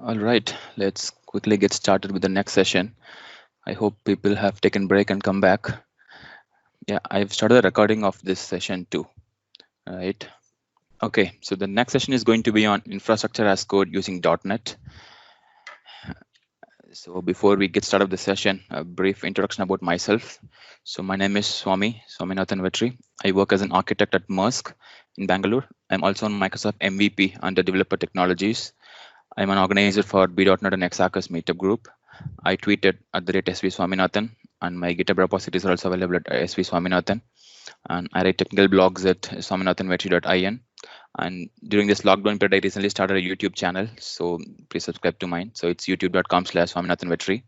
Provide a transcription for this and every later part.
All right, let's quickly get started with the next session. I hope people have taken break and come back. Yeah, I've started the recording of this session too. Right. Okay, so the next session is going to be on infrastructure as code using .NET. So before we get started with the session, a brief introduction about myself. So my name is Swaminathan Vetri. I work as an architect at Maersk in Bangalore. I'm also on Microsoft MVP under Developer Technologies. I'm an organizer for B.NET and Exarchus Meetup Group. I tweeted at the rate SV Swaminathan, and my GitHub repositories are also available at SV Swaminathan. And I write technical blogs at swaminathanvetri.in. And during this lockdown period, I recently started a YouTube channel, so please subscribe to mine. So it's youtube.com/swaminathanvetri.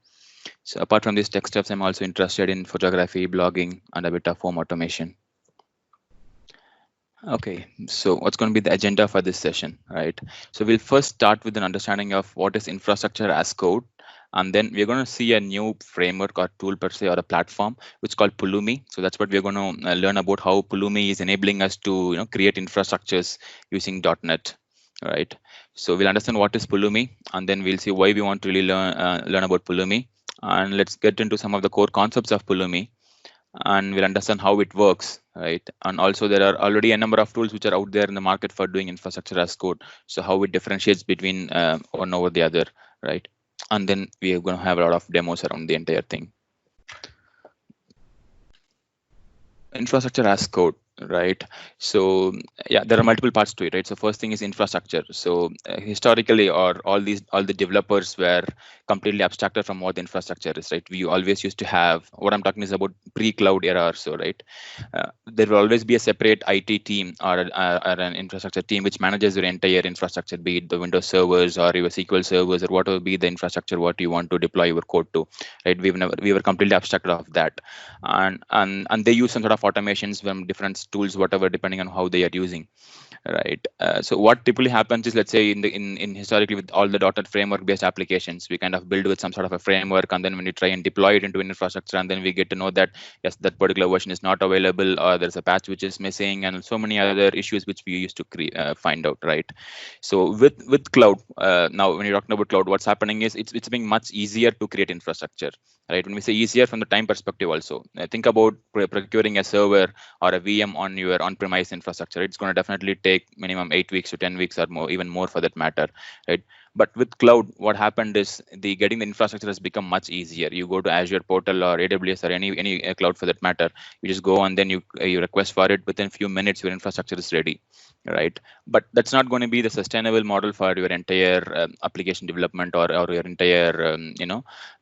So apart from these tech stuffs, I'm also interested in photography, blogging, and a bit of home automation. Okay, so what's going to be the agenda for this session, right? So we'll first start with an understanding of what is infrastructure as code, and then we're going to see a new framework or tool per se or a platform which is called Pulumi. So that's what we're going to learn about, how Pulumi is enabling us to create infrastructures using .NET, right? So we'll understand what is Pulumi, and then we'll see why we want to really learn about Pulumi, and let's get into some of the core concepts of Pulumi, and we'll understand how it works, right? And also there are already a number of tools which are out there in the market for doing infrastructure as code. So how it differentiates between one over the other, right? And then we are going to have a lot of demos around the entire thing. Infrastructure as code, right? So yeah, there are multiple parts to it, right? So first thing is infrastructure. So historically, or all the developers were completely abstracted from what the infrastructure is, right? We always used to have, what I'm talking is about pre-cloud era or so, right? There will always be a separate IT team or an infrastructure team which manages your entire infrastructure, be it the Windows servers or your SQL servers or whatever be the infrastructure what you want to deploy your code to, right? We were completely abstracted of that, and they use some sort of automations from different tools, whatever, depending on how they are using, right? So what typically happens is, let's say in historically with all the .NET framework based applications, we kind of build with some sort of a framework, and then when you try and deploy it into an infrastructure, and then we get to know that yes, that particular version is not available, or there's a patch which is missing, and so many other issues which we used to find out, right? So with cloud, now when you're talking about cloud, what's happening is it's being much easier to create infrastructure, right? When we say easier from the time perspective also, think about procuring a server or a VM on your on-premise infrastructure. It's going to definitely take minimum 8 weeks to 10 weeks or more, even more for that matter, right? But with cloud, what happened is the getting the infrastructure has become much easier. You go to Azure portal or AWS or any cloud for that matter. You just go and then you request for it. Within a few minutes, your infrastructure is ready, right? But that's not going to be the sustainable model for your entire application development, or your entire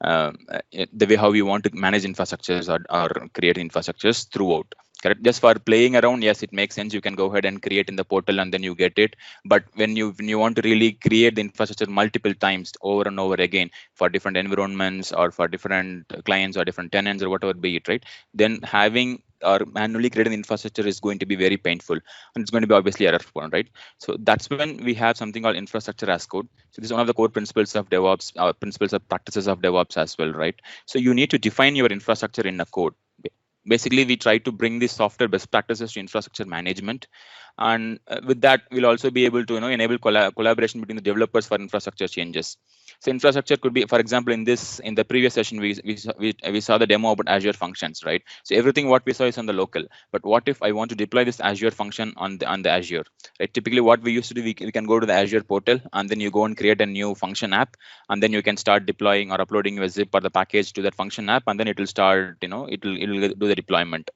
the way how you want to manage infrastructures, or create infrastructures throughout. Correct. Just for playing around, yes, it makes sense. You can go ahead and create in the portal and then you get it. But when you want to really create the infrastructure multiple times over and over again for different environments or for different clients or different tenants or whatever be it, right? Then having or manually creating infrastructure is going to be very painful, and it's going to be obviously error prone, right? So that's when we have something called infrastructure as code. So this is one of the core principles of DevOps, principles of practices of DevOps as well, right? So you need to define your infrastructure in a code. Basically, we try to bring these software best practices to infrastructure management, and with that we'll also be able to enable collaboration between the developers for infrastructure changes. So infrastructure could be, for example, in the previous session, we saw the demo about Azure functions, right? So everything what we saw is on the local, but what if I want to deploy this Azure function on the Azure, right? Typically what we used to do, we can go to the Azure portal, and then you go and create a new function app, and then you can start deploying or uploading your zip or the package to that function app, and then it will start, it'll do the deployment,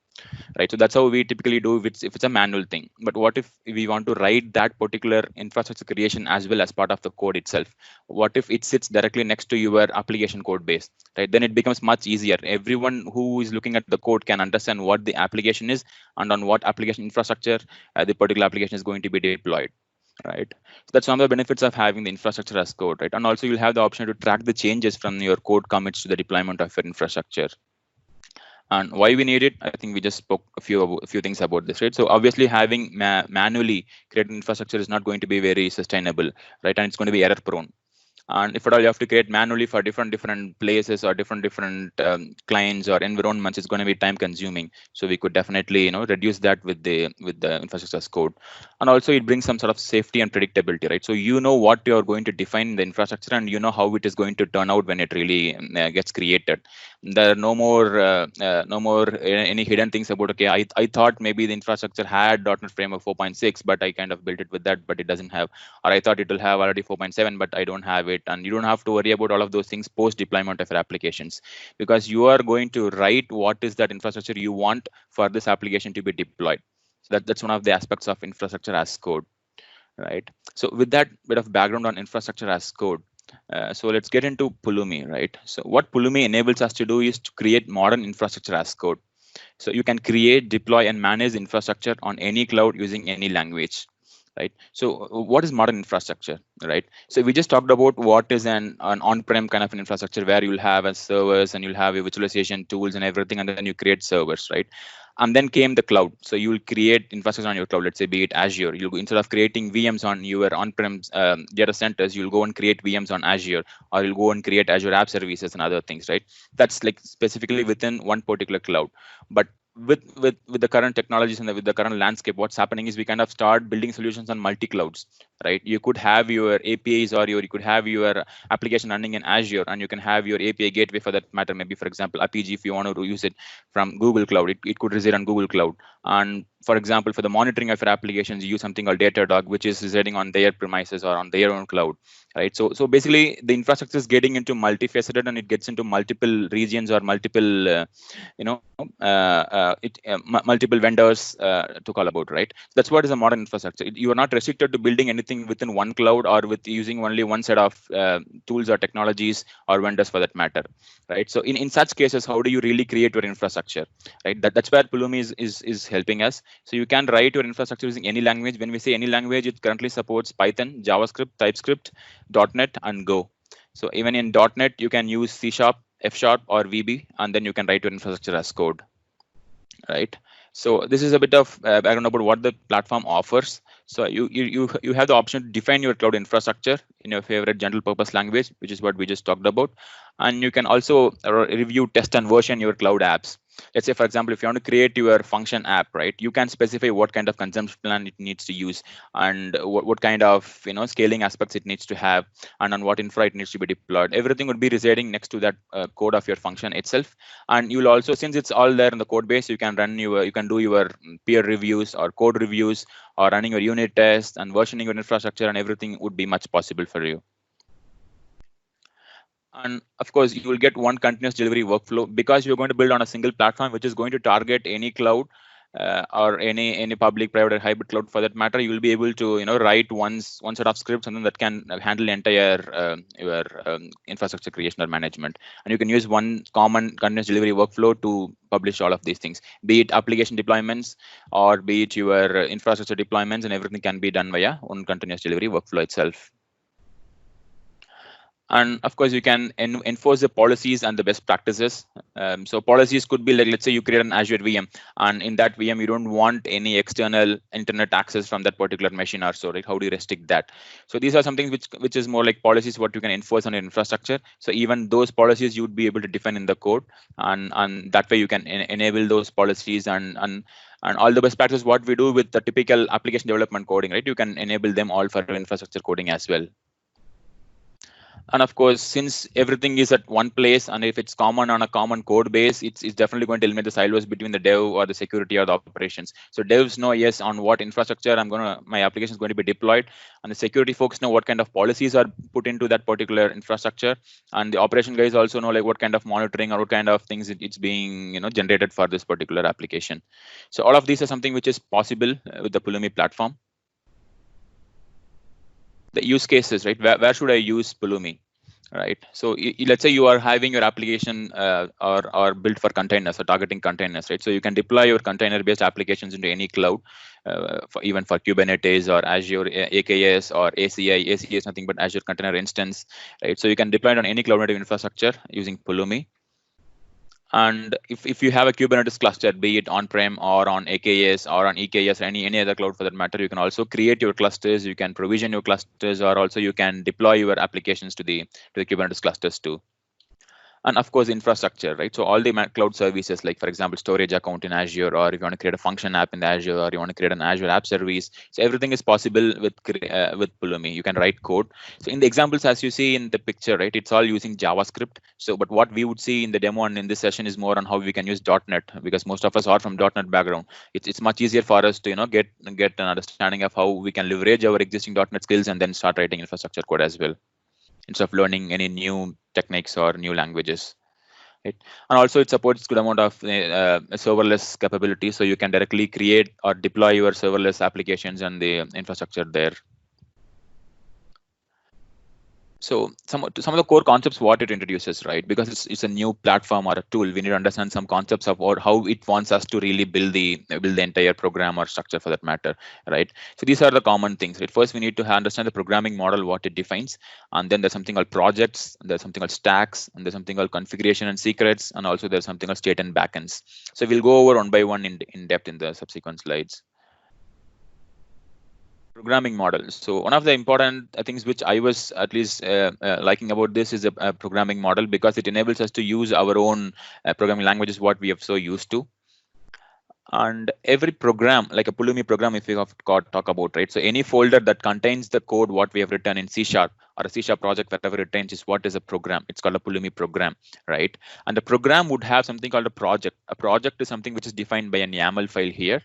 right? So that's how we typically do if it's a manual thing. But what if we want to write that particular infrastructure creation as well as part of the code itself? What if it sits directly next to your application code base, right? Then it becomes much easier. Everyone who is looking at the code can understand what the application is and on what application infrastructure the particular application is going to be deployed, right? So that's one of the benefits of having the infrastructure as code, right? And also you'll have the option to track the changes from your code commits to the deployment of your infrastructure. And why we need it, I think we just spoke a few things about this, right? So obviously having manually created infrastructure is not going to be very sustainable, right? And it's going to be error prone. And if at all you have to create manually for different places or different clients or environments, it's going to be time consuming. So we could definitely reduce that with the infrastructure as code. And also it brings some sort of safety and predictability, right? So you know what you're going to define in the infrastructure, and you know how it is going to turn out when it really gets created. There are no more any hidden things about, okay, I thought maybe the infrastructure had .NET Framework 4.6, but I kind of built it with that, but it doesn't have, or I thought it will have already 4.7, but I don't have it. And you don't have to worry about all of those things post deployment of your applications, because you are going to write what is that infrastructure you want for this application to be deployed. So that's one of the aspects of infrastructure as code, right? So with that bit of background on infrastructure as code, so let's get into Pulumi, right? So what Pulumi enables us to do is to create modern infrastructure as code. So you can create, deploy, and manage infrastructure on any cloud using any language, right? So what is modern infrastructure, right? So we just talked about what is an on-prem kind of an infrastructure, where you'll have a servers and you'll have your virtualization tools and everything, and then you create servers, right? And then came the cloud. So you will create infrastructure on your cloud. Let's say, be it Azure, you'll instead of creating VMs on your on-prem data centers, you'll go and create VMs on Azure, or you'll go and create Azure App Services and other things, right? That's like specifically within one particular cloud. But with the current technologies and with the current landscape, what's happening is we kind of start building solutions on multi clouds, right? You could have your APIs, or you could have your application running in Azure, and you can have your API gateway, for that matter, maybe for example Apigee, if you want to use it from Google Cloud, it could reside on Google Cloud. And for example, for the monitoring of your applications, you use something called Datadog, which is residing on their premises or on their own cloud, right? So basically the infrastructure is getting into multifaceted, and it gets into multiple regions or multiple multiple vendors to call about, right? That's what is a modern infrastructure. You are not restricted to building anything within one cloud, or with using only one set of tools or technologies or vendors, for that matter, right? So in such cases, how do you really create your infrastructure, right? That's where Pulumi is helping us. So you can write your infrastructure using any language. When we say any language, it currently supports Python, JavaScript, TypeScript, .NET, and Go. So even in .NET, you can use C#, F#, or VB, and then you can write your infrastructure as code, right? So this is a bit of background about what the platform offers. So you have the option to define your cloud infrastructure in your favorite general purpose language, which is what we just talked about. And you can also review, test, and version your cloud apps. Let's say, for example, if you want to create your function app, right, you can specify what kind of consumption plan it needs to use, and what kind of scaling aspects it needs to have, and on what infra it needs to be deployed. Everything would be residing next to that code of your function itself. And you'll also, since it's all there in the code base, you can do your peer reviews or code reviews, or running your unit tests and versioning your infrastructure, and everything would be much possible for you. And of course, you will get one continuous delivery workflow, because you're going to build on a single platform, which is going to target any cloud, or any public, private, or hybrid cloud, for that matter. You will be able to write one set of scripts, and then that can handle entire your infrastructure creation or management. And you can use one common continuous delivery workflow to publish all of these things, be it application deployments or be it your infrastructure deployments, and everything can be done via one continuous delivery workflow itself. And of course, you can enforce the policies and the best practices. So policies could be like, let's say you create an Azure VM, and in that VM, you don't want any external internet access from that particular machine or so, right? How do you restrict that? So these are some things which is more like policies, what you can enforce on your infrastructure. So even those policies you would be able to define in the code, and that way you can enable those policies and all the best practices. What we do with the typical application development coding, right? You can enable them all for infrastructure coding as well. And of course, since everything is at one place, and if it's common on a common code base, it's definitely going to eliminate the silos between the dev or the security or the operations. So devs know, yes, on what infrastructure my application is going to be deployed, and the security folks know what kind of policies are put into that particular infrastructure, and the operation guys also know like what kind of monitoring or what kind of things it's being generated for this particular application. So all of these are something which is possible with the Pulumi platform. The use cases, right? Where should I use Pulumi, right? So let's say you are having your application or built for containers, or targeting containers, right? So you can deploy your container-based applications into any cloud, even for Kubernetes or Azure AKS or ACI. ACI is nothing but Azure Container Instance, right? So you can deploy it on any cloud native infrastructure using Pulumi. And if you have a Kubernetes cluster, be it on-prem or on AKS or on EKS or any other cloud for that matter, you can also create your clusters, you can provision your clusters, or also you can deploy your applications to the Kubernetes clusters too. And of course, infrastructure, right? So all the cloud services, like for example, storage account in Azure, or if you want to create a function app in the Azure, or you want to create an Azure app service. So everything is possible with Pulumi. You can write code. So in the examples, as you see in the picture, right, it's all using JavaScript. So, but what we would see in the demo and in this session is more on how we can use .NET, because most of us are from .NET background. It's much easier for us to get an understanding of how we can leverage our existing .NET skills and then start writing infrastructure code as well, instead of learning any new techniques or new languages. Right? And also it supports good amount of serverless capability, so you can directly create or deploy your serverless applications and the infrastructure there. So some of the core concepts what it introduces, right? Because it's a new platform or a tool, we need to understand some concepts of how it wants us to really build the entire program or structure for that matter, right? So these are the common things, right? First, we need to understand the programming model, what it defines, and then there's something called projects, there's something called stacks, and there's something called configuration and secrets, and also there's something called state and backends. So we'll go over one by one in depth in the subsequent slides. Programming model. So one of the important things which I was at least liking about this is a programming model, because it enables us to use our own programming languages, what we have so used to. And every program, like a Pulumi program, if we have talk about, right? So any folder that contains the code what we have written in C# or a C# project, whatever it contains, is what is a program. It's called a Pulumi program, right? And the program would have something called a project. A project is something which is defined by an YAML file here.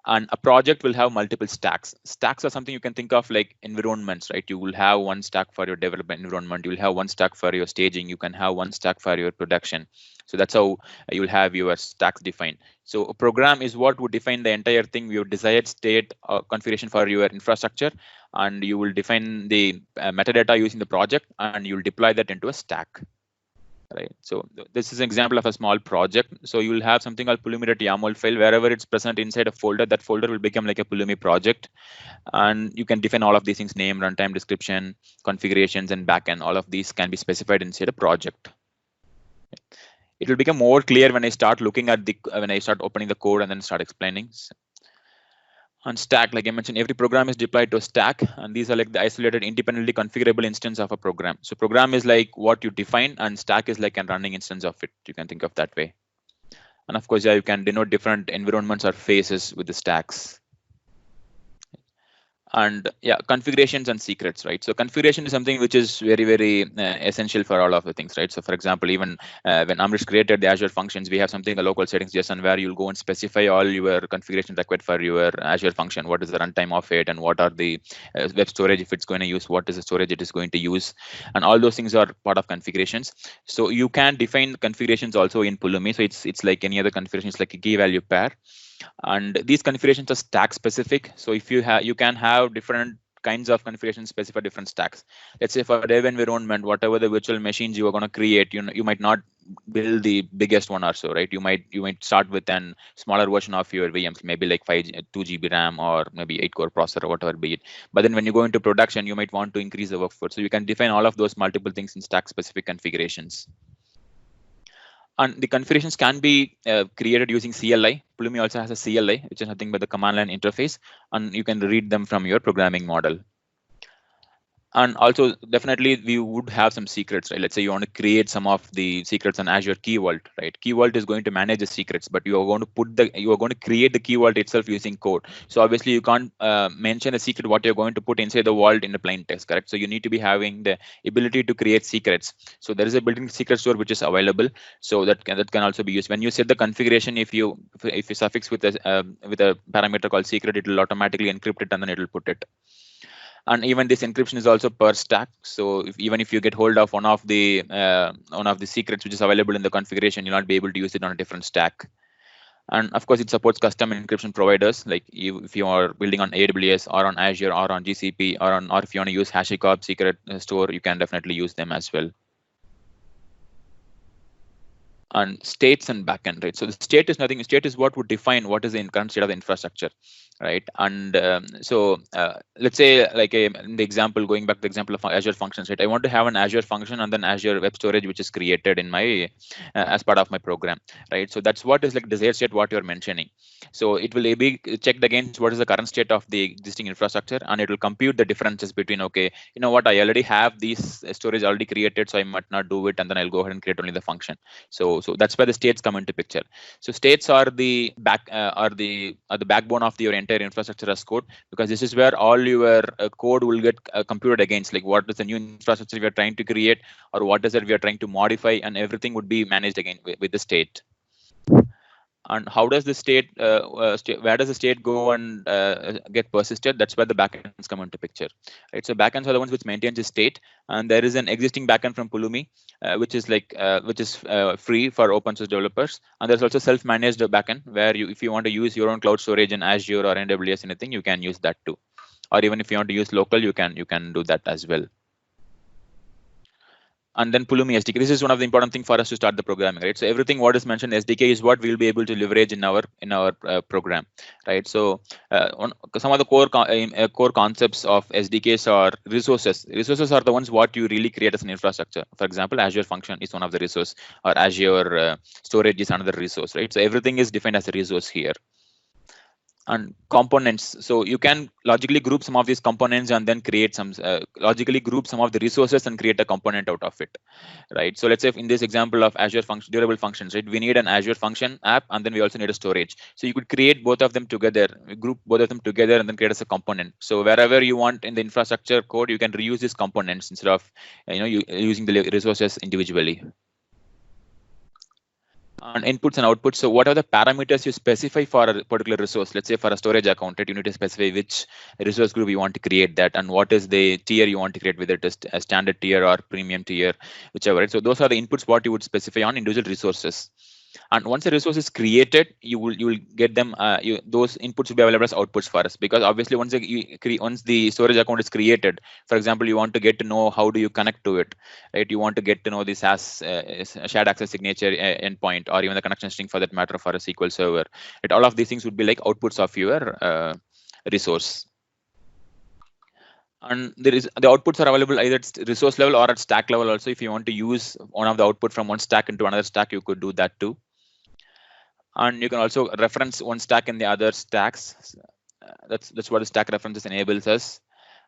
And a project will have multiple stacks. Stacks are something you can think of like environments, right? You will have one stack for your development environment. You will have one stack for your staging. You can have one stack for your production. So that's how you'll have your stacks defined. So a program is what would define the entire thing, your desired state configuration for your infrastructure. And you will define the metadata using the project, and you'll deploy that into a stack. Right. So this is an example of a small project. So you will have something called Pulumi.yaml file. Wherever it's present inside a folder, that folder will become like a Pulumi project. And you can define all of these things: name, runtime, description, configurations, and backend. All of these can be specified inside a project. It will become more clear when I start looking at when I start opening the code and then start explaining. On stack, like I mentioned, every program is deployed to a stack, and these are like the isolated, independently configurable instance of a program. So program is like what you define, and stack is like a running instance of it. You can think of that way. And of course, yeah, you can denote different environments or phases with the stacks. And yeah, configurations and secrets, right? So configuration is something which is very, very essential for all of the things, right? So for example, even when Amrish created the Azure functions, we have something, a local settings JSON, where you'll go and specify all your configuration required for your Azure function. What is the runtime of it, and what are the web storage if it's going to use, what is the storage it is going to use, and all those things are part of configurations. So you can define configurations also in Pulumi. So it's like any other configuration, it's like a key value pair. And these configurations are stack specific. So if you can have different kinds of configurations specify different stacks. Let's say for dev environment, whatever the virtual machines you are going to create, you might not build the biggest one or so, right? You might start with an smaller version of your VMs, maybe like 2 GB RAM or maybe 8-core processor or whatever be it. But then when you go into production, you might want to increase the workforce. So you can define all of those multiple things in stack specific configurations. And the configurations can be created using CLI. Pulumi also has a CLI, which is nothing but the command line interface, and you can read them from your programming model. And also, definitely, we would have some secrets, right? Let's say you want to create some of the secrets on Azure Key Vault, right? Key Vault is going to manage the secrets, but you are going to create the Key Vault itself using code. So obviously, you can't mention a secret what you're going to put inside the vault in the plain text, correct? So you need to be having the ability to create secrets. So there is a built-in secret store which is available. So that can also be used when you set the configuration. If you suffix with a parameter called secret, it will automatically encrypt it and then it will put it. And even this encryption is also per stack. So even if you get hold of one of the secrets which is available in the configuration, you'll not be able to use it on a different stack. And of course, it supports custom encryption providers. Like if you are building on AWS or on Azure or on GCP or if you want to use HashiCorp secret store, you can definitely use them as well. and states and backend, right? So the state is nothing. State is what would define what is the current state of the infrastructure, right? And let's say, like in the example, going back to the example of Azure Functions, right? I want to have an Azure function and then Azure Web Storage, which is created in my as part of my program, right? So that's what is like desired state, what you're mentioning. So it will be checked against what is the current state of the existing infrastructure, and it will compute the differences between, okay, you know what, I already have these storage already created, so I might not do it, and then I'll go ahead and create only the function. So that's where the states come into picture. So states are the backbone of your entire infrastructure as code, because this is where all your code will get computed against, like what is the new infrastructure we are trying to create, or what is it we are trying to modify, and everything would be managed again with the state. And how does the state, where does the state go and get persisted? That's where the backends come into picture, right? So backends are the ones which maintains the state, and there is an existing backend from Pulumi, which is free for open source developers. And there's also self-managed backend where if you want to use your own cloud storage in Azure or AWS, anything, you can use that too. Or even if you want to use local, you can do that as well. And then Pulumi SDK. This is one of the important things for us to start the programming, right? So everything what is mentioned SDK is what we'll be able to leverage in our program, right? So some of the core concepts of SDKs are resources. Resources are the ones what you really create as an infrastructure. For example, Azure Function is one of the resource, or Azure Storage is another resource, right? So everything is defined as a resource here. And components, so you can logically group some of these components and then create some logically group some of the resources and create a component out of it, right? So let's say in this example of Azure function, durable functions, right, we need an Azure function app, and then we also need a storage. So you could create both of them together, group both of them together, and then create as a component. So wherever you want in the infrastructure code, you can reuse these components instead of using the resources individually. And inputs and outputs. So what are the parameters you specify for a particular resource? Let's say for a storage account, right, you need to specify which resource group you want to create that, and what is the tier you want to create, whether it is a standard tier or premium tier, whichever, right? So those are the inputs what you would specify on individual resources. And once a resource is created, you will get them. Those inputs will be available as outputs for us, because obviously once the storage account is created, for example, you want to get to know how do you connect to it, right? You want to get to know this as shared access signature endpoint, or even the connection string for that matter for a SQL server. Right? All of these things would be like outputs of your resource. And the outputs are available either at resource level or at stack level also. If you want to use one of the output from one stack into another stack, you could do that too. And you can also reference one stack in the other stacks. That's what the stack references enables us.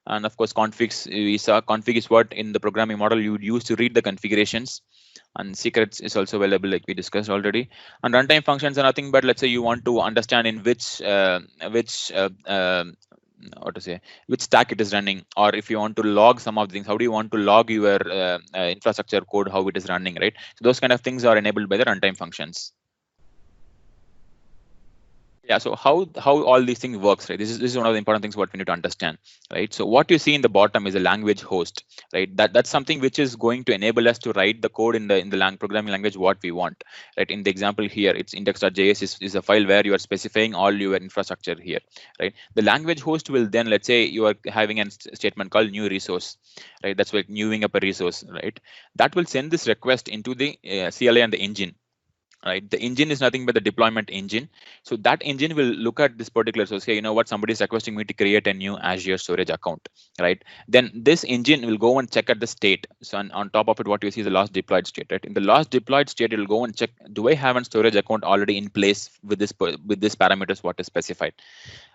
And of course, configs, we saw config is what in the programming model you would use to read the configurations. And secrets is also available, like we discussed already. And runtime functions are nothing but, let's say you want to understand in which stack it is running, or if you want to log some of the things, how do you want to log your infrastructure code, how it is running, right? So those kind of things are enabled by the runtime functions. Yeah, so how all these things works, right? This is one of the important things what we need to understand, right? So what you see in the bottom is a language host, right? That's something which is going to enable us to write the code in the programming language what we want, right? In the example here, it's index.js is a file where you are specifying all your infrastructure here, right? The language host will then, let's say you are having a statement called new resource, right? That's like newing up a resource, right? That will send this request into the CLI and the engine. Right, the engine is nothing but the deployment engine. So that engine will look at this particular source. Hey, you know what? Somebody is requesting me to create a new Azure storage account, right? Then this engine will go and check at the state. So on top of it, what you see is the last deployed state, right? In the last deployed state, it will go and check: do I have a storage account already in place with this parameters what is specified?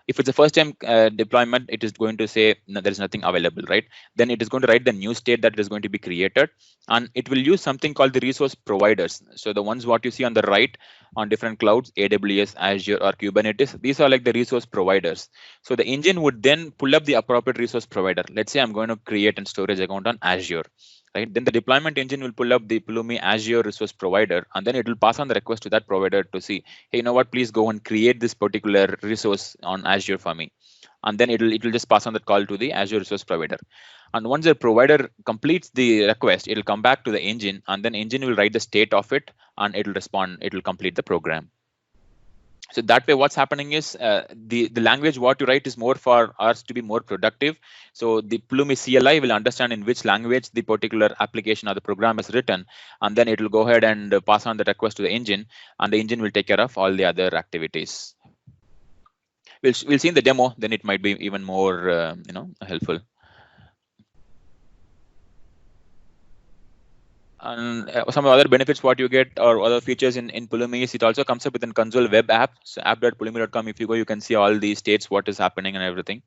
If it's a first time deployment, it is going to say no, there is nothing available, right? Then it is going to write the new state that is going to be created, and it will use something called the resource providers. So the ones what you see on the right on different clouds, AWS, Azure, or Kubernetes, these are like the resource providers. So the engine would then pull up the appropriate resource provider. Let's say I'm going to create a storage account on Azure, right? Then the deployment engine will pull up the Pulumi Azure resource provider, and then it will pass on the request to that provider to see, hey, you know what, please go and create this particular resource on Azure for me. And then it will just pass on that call to the Azure resource provider. And once the provider completes the request, it will come back to the engine, and then engine will write the state of it, and it will respond, it will complete the program. So that way, what's happening is the language what you write is more for us to be more productive. So the Pulumi CLI will understand in which language the particular application or the program is written, and then it will go ahead and pass on the request to the engine, and the engine will take care of all the other activities. We'll see in the demo. Then it might be even more helpful. And some other benefits what you get or other features in Pulumi is it also comes up with a console web app. So app.pulumi.com, if you go, you can see all the states, what is happening and everything.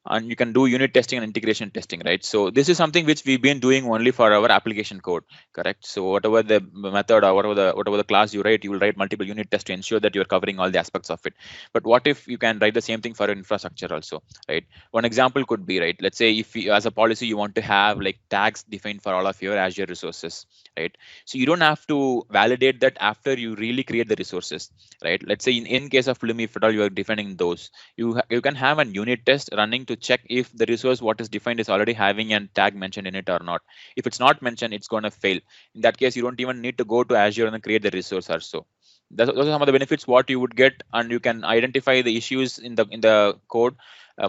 And you can do unit testing and integration testing, right? So this is something which we've been doing only for our application code, correct? So whatever the method or whatever the class you write, you will write multiple unit tests to ensure that you're covering all the aspects of it. But what if you can write the same thing for infrastructure also, right? One example could be, right, let's say if you, as a policy, you want to have like tags defined for all of your Azure resources, right? So you don't have to validate that after you really create the resources, right? Let's say in case of Pulumi, if at all you are defining those, you can have a unit test running to check if the resource what is defined is already having a tag mentioned in it or not. If it's not mentioned, it's going to fail. In that case, you don't even need to go to Azure and create the resource or so. Those are some of the benefits what you would get, and you can identify the issues in the code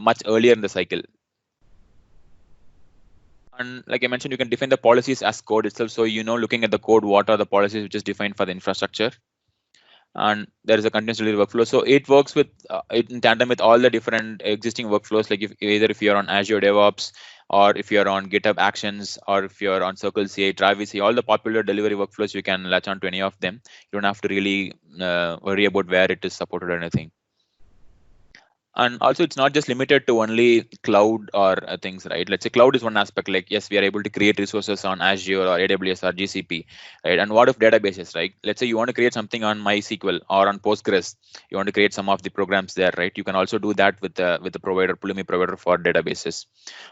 much earlier in the cycle. And like I mentioned, you can define the policies as code itself. So looking at the code, what are the policies which is defined for the infrastructure. And there is a continuous delivery workflow. So it works with in tandem with all the different existing workflows. Like if you're on Azure DevOps, or if you're on GitHub Actions, or if you're on Circle CI, Travis CI, all the popular delivery workflows, you can latch on to any of them. You don't have to really worry about where it is supported or anything. And also, it's not just limited to only cloud or things, right? Let's say cloud is one aspect. Like, yes, we are able to create resources on Azure or AWS or GCP, right? And what if databases, right? Let's say you want to create something on MySQL or on Postgres. You want to create some of the programs there, right? You can also do that with the provider, Pulumi provider for databases.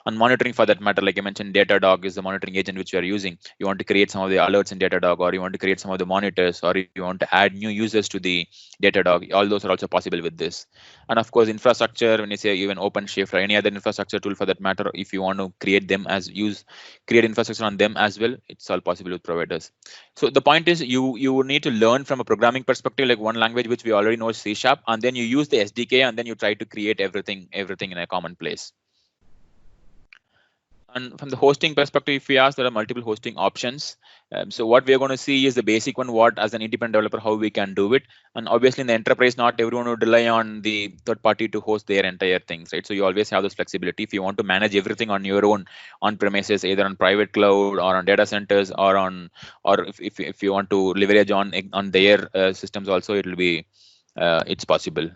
And monitoring, for that matter, like I mentioned, Datadog is the monitoring agent which we are using. You want to create some of the alerts in Datadog, or you want to create some of the monitors, or you want to add new users to the Datadog. All those are also possible with this. And of course, infrastructure, when you say even OpenShift or any other infrastructure tool for that matter, if you want to create them create infrastructure on them as well, it's all possible with providers. So the point is, you need to learn from a programming perspective, like one language which we already know is C#, and then you use the SDK, and then you try to create everything in a common place. And from the hosting perspective, if we ask, there are multiple hosting options. So what we are going to see is the basic one, what as an independent developer, how we can do it. And obviously in the enterprise, not everyone would rely on the third party to host their entire things, right? So you always have this flexibility. If you want to manage everything on your own, on premises, either on private cloud or on data centers, or if you want to leverage on their systems also, it will be it's possible.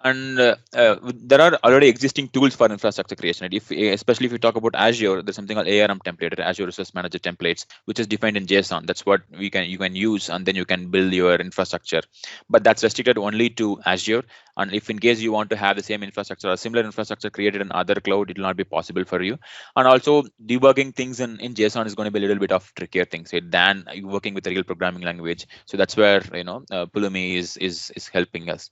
And there are already existing tools for infrastructure creation. Especially if you talk about Azure, there's something called ARM template, Azure Resource Manager templates, which is defined in JSON. That's what you can use, and then you can build your infrastructure. But that's restricted only to Azure. And if in case you want to have the same infrastructure or similar infrastructure created in other cloud, it will not be possible for you. And also, debugging things in JSON is going to be a little bit of trickier things, right, than working with a real programming language. So that's where Pulumi is helping us.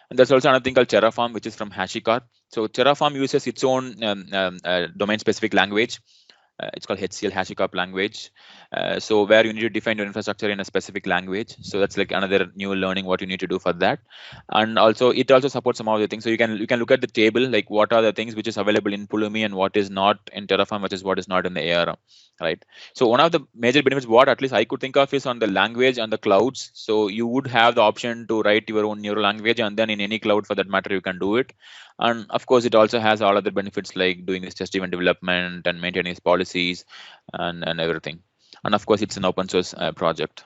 And there's also another thing called Terraform, which is from HashiCorp. So Terraform uses its own domain-specific language. It's called HCL, HashiCorp language. So where you need to define your infrastructure in a specific language. So that's like another new learning what you need to do for that. And also it also supports some of the things. So you can look at the table, like what are the things which is available in Pulumi and what is not in Terraform, which is what is not in the ARM, right? So one of the major benefits, what at least I could think of, is on the language and the clouds. So you would have the option to write your own neural language, and then in any cloud for that matter, you can do it. And of course, it also has all other benefits like doing this test-driven development and maintaining its policies and everything. And of course, it's an open source project.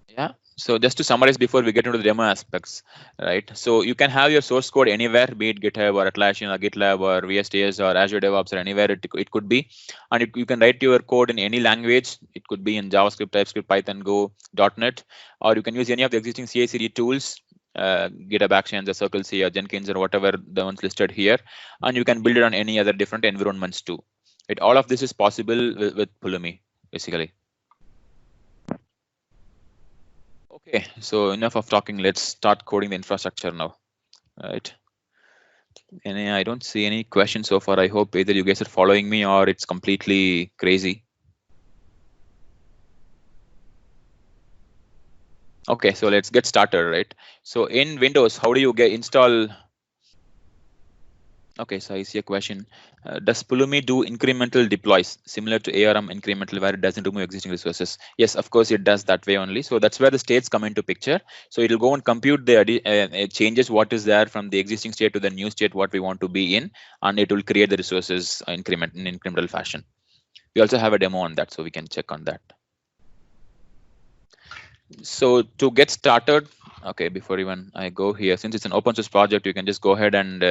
Yeah. So just to summarize before we get into the demo aspects, right? So you can have your source code anywhere, be it GitHub or Atlassian or GitLab or VSTS or Azure DevOps or anywhere it could be. And you can write your code in any language. It could be in JavaScript, TypeScript, Python, Go, .NET, or you can use any of the existing CI/CD tools, GitHub Actions or Circle C or Jenkins or whatever the ones listed here. And you can build it on any other different environments too. Right? All of this is possible with Pulumi, basically. Okay, so enough of talking. Let's start coding the infrastructure now, right? And I don't see any questions so far. I hope either you guys are following me or it's completely crazy. Okay, so let's get started, right? So in Windows, how do you get install? Okay, so I see a question. Does Pulumi do incremental deploys similar to ARM incremental where it doesn't remove existing resources? Yes, of course it does that way only. So that's where the states come into picture. So it'll go and compute the changes what is there from the existing state to the new state what we want to be in, and it will create the resources in incremental fashion. We also have a demo on that, so we can check on that. So to get started, okay, before even I go here, since it's an open source project, you can just go ahead and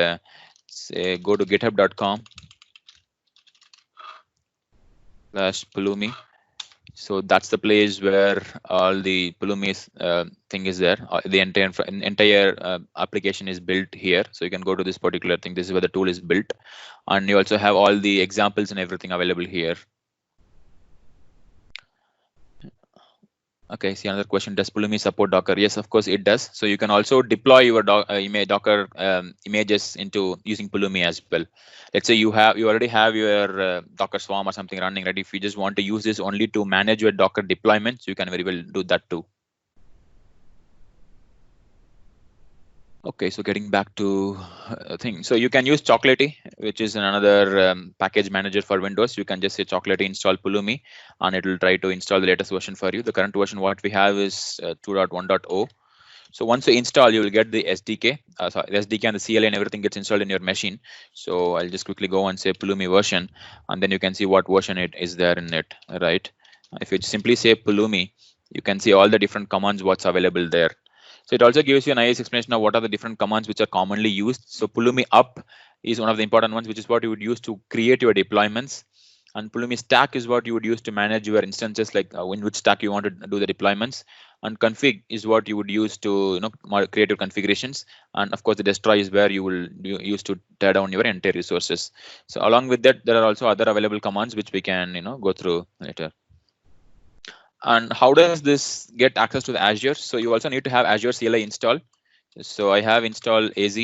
say go to github.com/Pulumi. So that's the place where all the Pulumi thing is there. The entire application is built here. So you can go to this particular thing. This is where the tool is built, and you also have all the examples and everything available here. Okay, see another question. Does Pulumi support Docker? Yes, of course it does. So you can also deploy your Docker images into using Pulumi as well. Let's say you already have your Docker Swarm or something running, right? If you just want to use this only to manage your Docker deployments, you can very well do that too. Okay, so getting back to thing. So you can use Chocolatey, which is another package manager for Windows. You can just say Chocolatey install Pulumi, and it will try to install the latest version for you. The current version what we have is 2.1.0. So once you install, you will get the SDK. The SDK and the CLI and everything gets installed in your machine. So I'll just quickly go and say Pulumi version, and then you can see what version it is there in it, right? If you simply say Pulumi, you can see all the different commands what's available there. So it also gives you a nice explanation of what are the different commands which are commonly used. So Pulumi up is one of the important ones, which is what you would use to create your deployments. And Pulumi stack is what you would use to manage your instances, like in which stack you want to do the deployments. And config is what you would use to create your configurations. And of course, the destroy is where you will use to tear down your entire resources. So along with that, there are also other available commands which we can go through later. And how does this get access to the Azure? So you also need to have Azure CLI installed. So I have installed AZ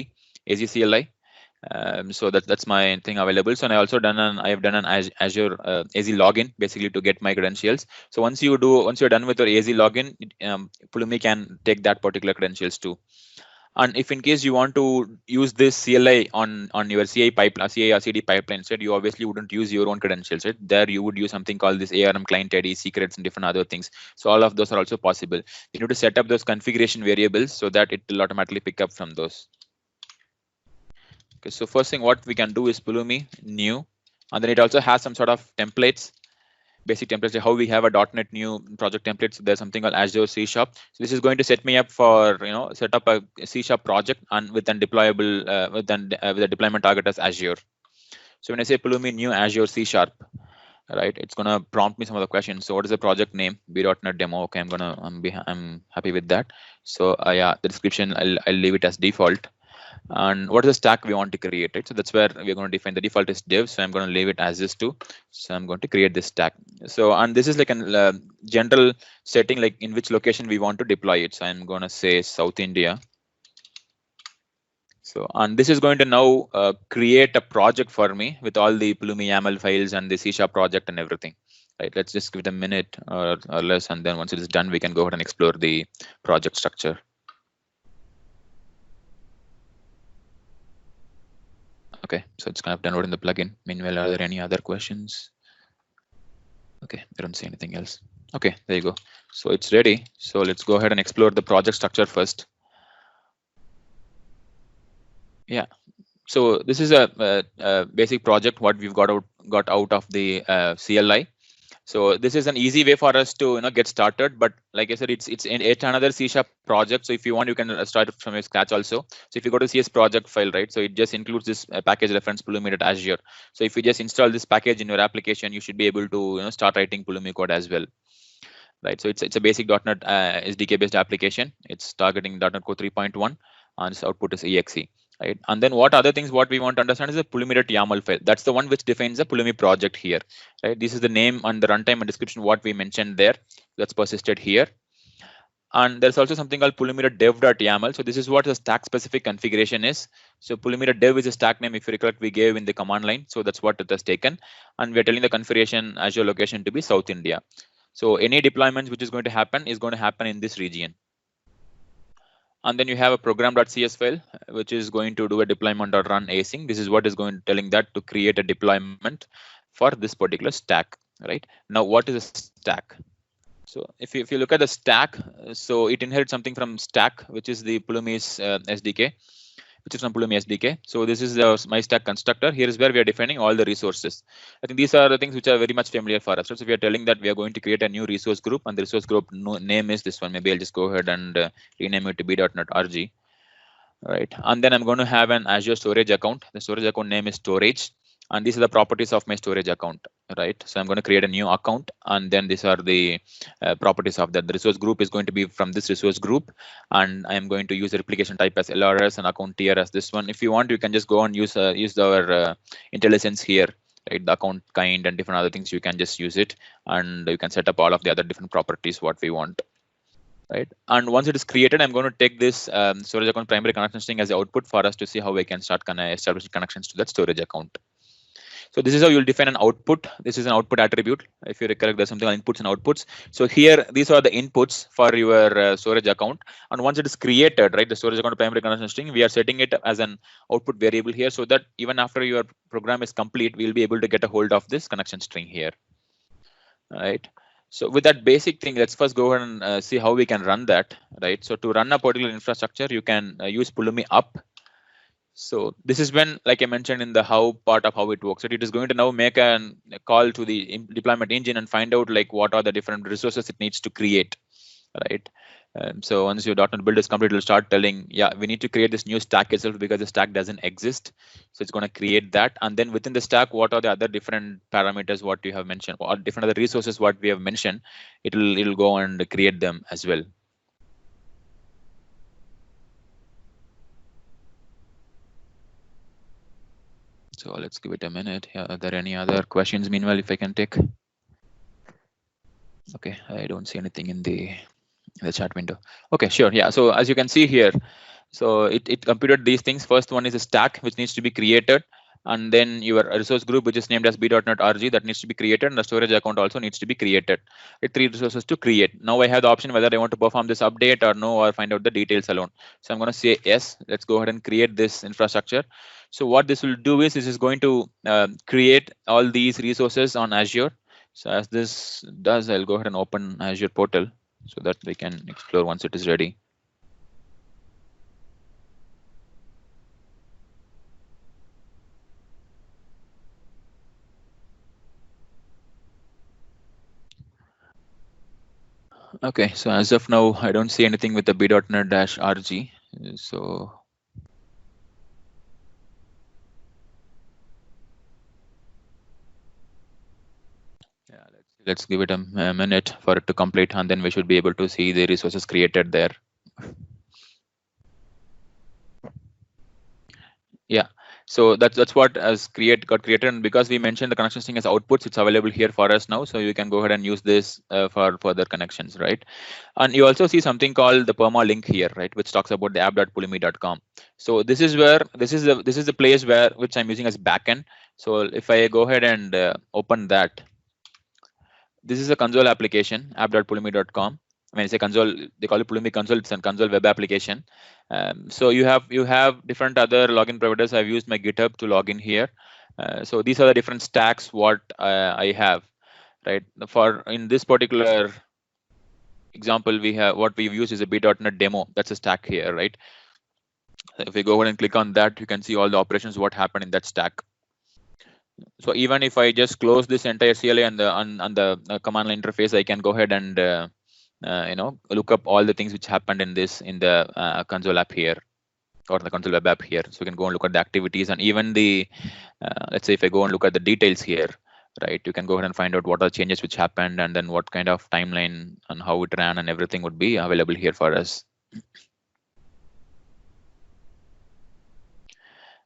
CLI. So that's my thing available. So I have done an Azure AZ login basically to get my credentials. So once you're done with your AZ login, Pulumi can take that particular credentials too. And if in case you want to use this CLI on your CI pipeline, CI or CD pipeline, instead you obviously wouldn't use your own credentials, right? There you would use something called this ARM client ID, secrets, and different other things. So all of those are also possible. You need to set up those configuration variables so that it will automatically pick up from those. Okay, so first thing what we can do is Pulumi new, and then it also has some sort of templates. Basic templates, like how we have a .NET new project template. So there's something called Azure C#. So this is going to set me up for set up a C# project and with an deployable with a deployment target as Azure. So when I say Pulumi new Azure C#, right, it's gonna prompt me some of the questions. So what is the project name? B.NET demo. Okay, I'm happy with that. So yeah, the description I'll leave it as default. And what is the stack we want to create, right? So that's where we're going to define the default is dev. So I'm going to leave it as is too. So I'm going to create this stack. So, and this is like a general setting, like in which location we want to deploy it. So I'm going to say South India. So, and this is going to now create a project for me with all the Pulumi YAML files and the C# project and everything. Right, let's just give it a minute or less. And then once it is done, we can go ahead and explore the project structure. Okay, so it's kind of downloading the plugin. Meanwhile, are there any other questions? Okay, I don't see anything else. Okay, there you go. So it's ready. So let's go ahead and explore the project structure first. Yeah, so this is a basic project what we've got out of the CLI. So this is an easy way for us to get started. But like I said, it's another C# project. So if you want, you can start from scratch also. So if you go to CS project file, right? So it just includes this package reference Pulumi.Azure. So if you just install this package in your application, you should be able to start writing Pulumi code as well. Right. So it's a basic .NET SDK based application. It's targeting .NET Core 3.1, and its output is exe. Right. And then what other things what we want to understand is the Pulumi.YAML file. That's the one which defines the Pulumi project here. Right. This is the name and the runtime and description what we mentioned there. That's persisted here. And there's also something called Pulumi.dev.YAML. So this is what the stack specific configuration is. So Pulumi.dev is a stack name, if you recollect, we gave in the command line. So that's what it has taken. And we're telling the configuration Azure location to be South India. So any deployments which is going to happen in this region. And then you have a program.cs file, which is going to do a deployment or run async. This is what is going telling that to create a deployment for this particular stack, right? Now, what is a stack? So if you look at the stack, so it inherits something from stack, which is the Pulumi SDK, which is from Pulumi SDK. So this is the my stack constructor. Here is where we are defining all the resources. I think these are the things which are very much familiar for us. So we are telling that we are going to create a new resource group, and the resource group name is this one. Maybe I'll just go ahead and rename it to b.NET RG. Right, and then I'm going to have an Azure storage account. The storage account name is storage, and these are the properties of my storage account, right? So I'm going to create a new account, and then these are the properties of that. The resource group is going to be from this resource group, and I am going to use the replication type as LRS and account tier as this one. If you want, you can just go and use our IntelliSense here, right? The account kind and different other things, you can just use it, and you can set up all of the other different properties what we want. Right, and once it is created, I'm going to take this storage account primary connection string as the output for us to see how we can start establishing connections to that storage account. So this is how you'll define an output. This is an output attribute. If you recollect, there's something on inputs and outputs. So here, these are the inputs for your storage account. And once it is created, right, the storage account primary connection string, we are setting it as an output variable here, so that even after your program is complete, we'll be able to get a hold of this connection string here. All right. So with that basic thing, let's first go ahead and see how we can run that, right? So to run a particular infrastructure, you can use Pulumi up. So this is when, like I mentioned in the how part of how it works, so it is going to now make a call to the deployment engine and find out like what are the different resources it needs to create, right? So once your .NET build is complete, it will start telling, yeah, we need to create this new stack itself because the stack doesn't exist. So it's going to create that. And then within the stack, what are the other different parameters, what you have mentioned, or different other resources, what we have mentioned, it'll go and create them as well. So let's give it a minute. Yeah, are there any other questions meanwhile, if I can take? Okay, I don't see anything in the chat window. Okay, sure. Yeah, so as you can see here, so it computed these things. First one is a stack which needs to be created, and then your resource group which is named as b.NET RG that needs to be created, and the storage account also needs to be created. It 3 resources to create. Now I have the option whether I want to perform this update or no, or find out the details alone. So I'm going to say yes. Let's go ahead and create this infrastructure. So what this will do is this is going to create all these resources on Azure. So as this does, I'll go ahead and open Azure portal so that we can explore once it is ready. Okay, so as of now, I don't see anything with the b.NET-RG. So yeah, let's give it a minute for it to complete, and then we should be able to see the resources created there. Yeah, so that's what got created, and because we mentioned the connection string as outputs, it's available here for us now. So you can go ahead and use this for further connections, right? And you also see something called the perma link here, right, which talks about the app.pulumi.com. So this is where this is the place where which I'm using as backend. So if I go ahead and open that, this is a console application, app.pulumi.com. I mean, it's a console. They call it Pulumi console. It's a console web application. So you have different other login providers. I've used my GitHub to log in here. So these are the different stacks what I have, right? For in this particular example, we have what we've used is a b.NET demo. That's a stack here, right? If we go ahead and click on that, you can see all the operations what happened in that stack. So even if I just close this entire CLI on the command line interface, I can go ahead and look up all the things which happened in the console app here, or the console web app here. So you can go and look at the activities, and even the let's say if I go and look at the details here, right, you can go ahead and find out what are the changes which happened, and then what kind of timeline and how it ran and everything would be available here for us.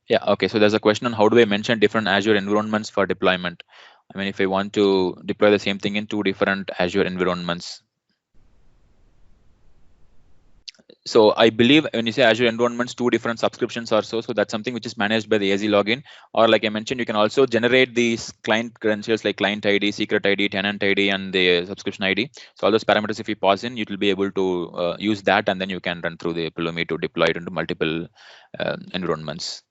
Yeah, okay, so there's a question on how do I mention different Azure environments for deployment? I mean, if I want to deploy the same thing in 2 different Azure environments. So I believe when you say Azure environments, two different subscriptions or so that's something which is managed by the AZ login. Or like I mentioned, you can also generate these client credentials like client ID, secret ID, tenant ID, and the subscription ID. So all those parameters, if you pause in, you will be able to use that, and then you can run through the Pulumi to deploy it into multiple environments.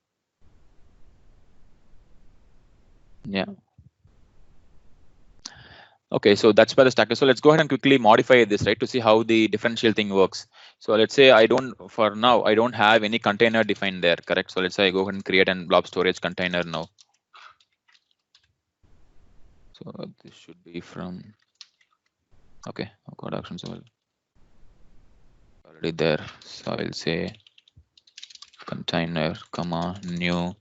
Yeah. Okay, so that's where the stack is. So let's go ahead and quickly modify this, right, to see how the differential thing works. So let's say for now, I don't have any container defined there, correct? So let's say I go ahead and create an blob storage container now. So this should be from, okay, code actions already there. So I'll say container, comma, new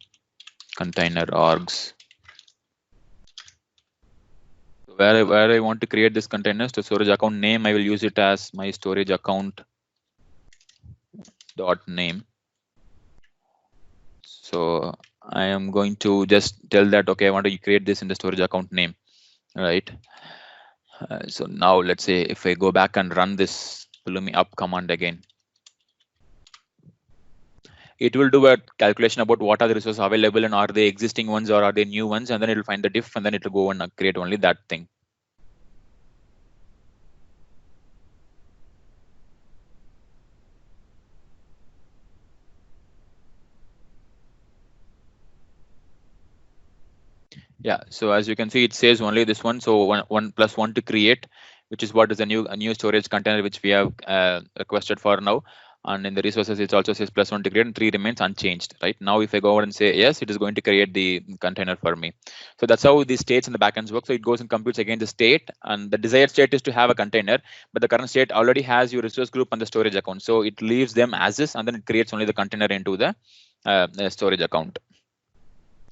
container orgs. Where I want to create this container, so storage account name, I will use it as my storage account dot name. So I am going to just tell that, okay, I want to create this in the storage account name, right? So now let's say if I go back and run this Pulumi up command again, it will do a calculation about what are the resources available and are they existing ones or are they new ones, and then it will find the diff, and then it will go and create only that thing. Yeah, so as you can see, it says only this one. So one plus one to create, which is what is a new storage container which we have requested for now. And in the resources, it also says plus one to create, and 3 remains unchanged. Right now, if I go over and say yes, it is going to create the container for me. So that's how the states in the backends work. So it goes and computes again the state, and the desired state is to have a container, but the current state already has your resource group and the storage account. So it leaves them as is, and then it creates only the container into the storage account.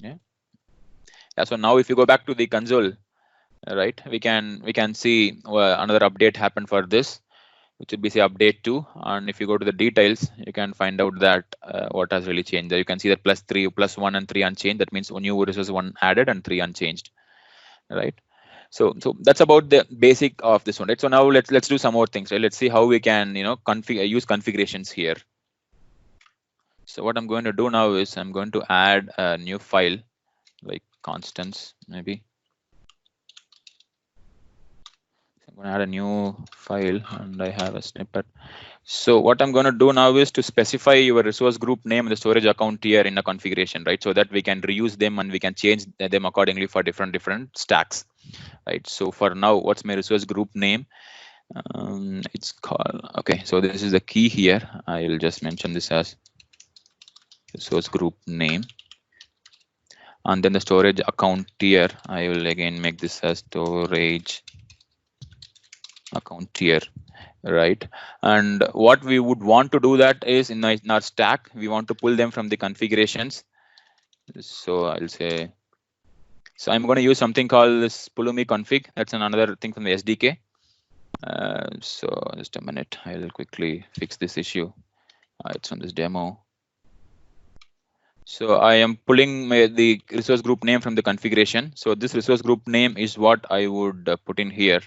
Yeah. Yeah, so now if you go back to the console, right, we can see another update happened for this, which would be say update 2. And if you go to the details, you can find out that what has really changed there. You can see that +3, +1 and 3 unchanged. That means new resource 1 added and 3 unchanged, right? So that's about the basic of this one, right? So now let's do some more things, right? Let's see how we can use configurations here. So what I'm going to do now is I'm going to add a new file like constants maybe. I'm going to add a new file and I have a snippet. So what I'm going to do now is to specify your resource group name and the storage account here in a configuration, right? So that we can reuse them and we can change them accordingly for different stacks, right? So for now, what's my resource group name? It's called, okay, so this is the key here. I will just mention this as resource group name. And then the storage account tier, I will again make this as storage account tier, right? And what we would want to do that is in our stack, we want to pull them from the configurations. So I'll say, so I'm going to use something called this Pulumi config. That's another thing from the SDK. So just a minute, I'll quickly fix this issue. It's on this demo. So I am pulling the resource group name from the configuration. So this resource group name is what I would put in here.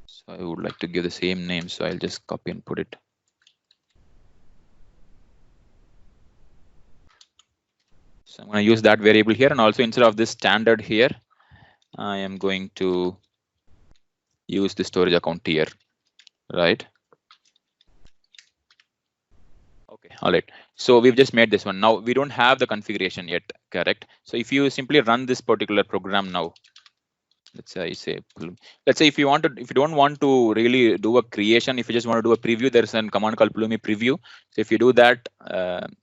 So I would like to give the same name. So I'll just copy and put it. So I'm going to use that variable here. And also instead of this standard here, I am going to use the storage account here, right? Okay, all right. So we've just made this one. Now we don't have the configuration yet, correct? So if you simply run this particular program now, let's say if you don't want to really do a creation, if you just want to do a preview, there's a command called Pulumi preview. So if you do that,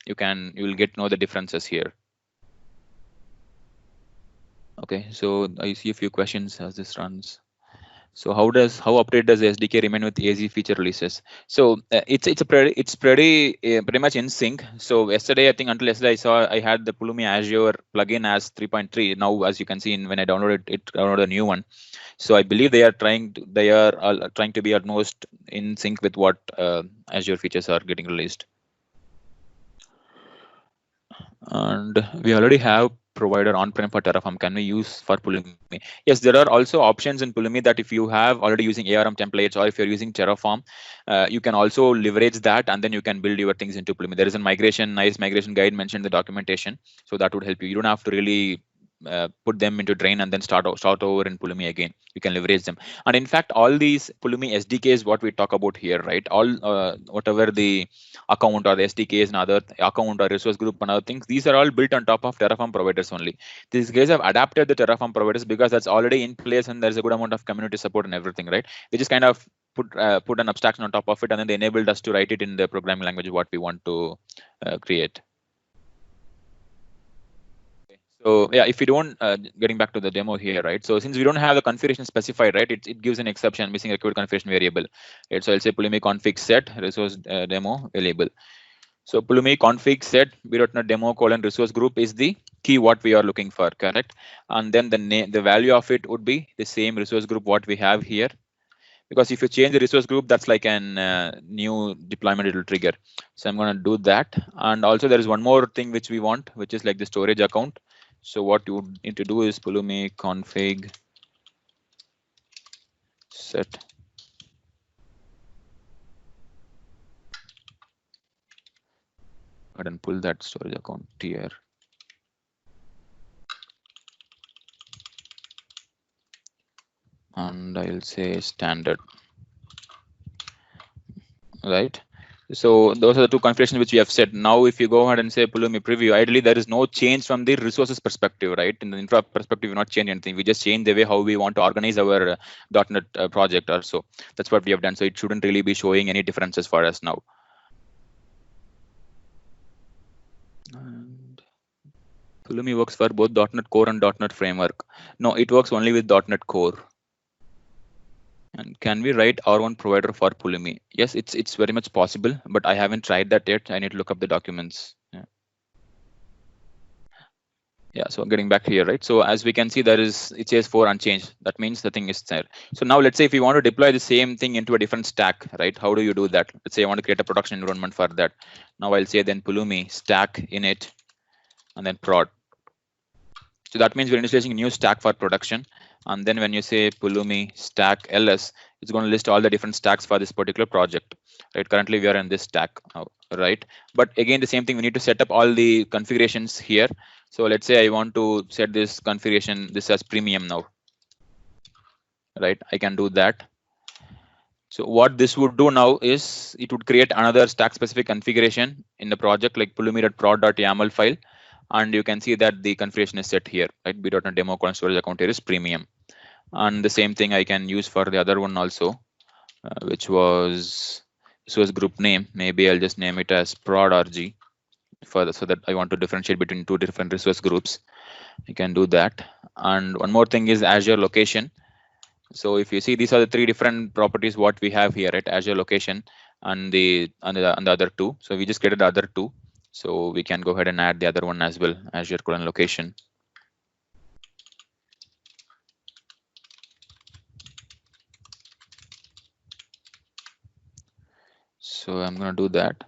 you will get to know the differences here. Okay, so I see a few questions as this runs. So how updated does the SDK remain with AZ feature releases? So it's pretty much in sync. So yesterday, I think until yesterday, I had the Pulumi Azure plugin as 3.3. Now, as you can see, when I downloaded it downloaded a new one. So I believe they are trying to be almost in sync with what Azure features are getting released. And we already have provider on-prem for Terraform can we use for Pulumi? Yes, there are also options in Pulumi that if you have already using ARM templates or if you're using Terraform, you can also leverage that and then you can build your things into Pulumi. There is a nice migration guide mentioned in the documentation, so that would help you. You don't have to really put them into Drain and then start over in Pulumi again. You can leverage them. And in fact, all these Pulumi SDKs, what we talk about here, right? All whatever the account or the SDKs and other account or resource group and other things, these are all built on top of Terraform providers only. These guys have adapted the Terraform providers because that's already in place and there's a good amount of community support and everything, right? They just kind of put an abstraction on top of it and then they enabled us to write it in the programming language what we want to create. So yeah, if you don't, getting back to the demo here, right? So since we don't have the configuration specified, right, it gives an exception, missing required configuration variable. Right? So I'll say Pulumi config set resource demo variable. So Pulumi config set b.NET demo : resource group is the key what we are looking for, correct? And then the value of it would be the same resource group what we have here. Because if you change the resource group, that's like an new deployment it will trigger. So I'm going to do that. And also there is one more thing which we want, which is like the storage account. So what you need to do is Pulumi config set and pull that storage account here. And I'll say standard, right? So those are the two configurations which we have set. Now, if you go ahead and say Pulumi preview, ideally there is no change from the resources perspective, right? In the infra perspective, we not change anything. We just change the way how we want to organize our .NET project or so. That's what we have done. So it shouldn't really be showing any differences for us now. And Pulumi works for both .NET Core and .NET Framework. No, it works only with .NET Core. And can we write our own provider for Pulumi? Yes, it's very much possible, but I haven't tried that yet. I need to look up the documents. Yeah, so getting back here, right? So as we can see, it says 4 unchanged. That means the thing is there. So now let's say if you want to deploy the same thing into a different stack, right? How do you do that? Let's say I want to create a production environment for that. Now I'll say then Pulumi stack init and then prod. So that means we're initializing a new stack for production. And then when you say Pulumi stack ls, it's going to list all the different stacks for this particular project. Right? Currently we are in this stack, right? But again, the same thing, we need to set up all the configurations here. So let's say I want to set this configuration, this as premium now. Right? I can do that. So what this would do now is it would create another stack specific configuration in the project like pulumi.prod.yaml file. And you can see that the configuration is set here, right? b.NET demo storage account here is premium. And the same thing I can use for the other one also, which was group name. Maybe I'll just name it as prod.rg so that I want to differentiate between two different resource groups. You can do that. And one more thing is Azure location. So if you see, these are the 3 different properties what we have here at Azure location and the other 2. So we just created the other 2. So we can go ahead and add the other one as well, Azure location. So I'm going to do that.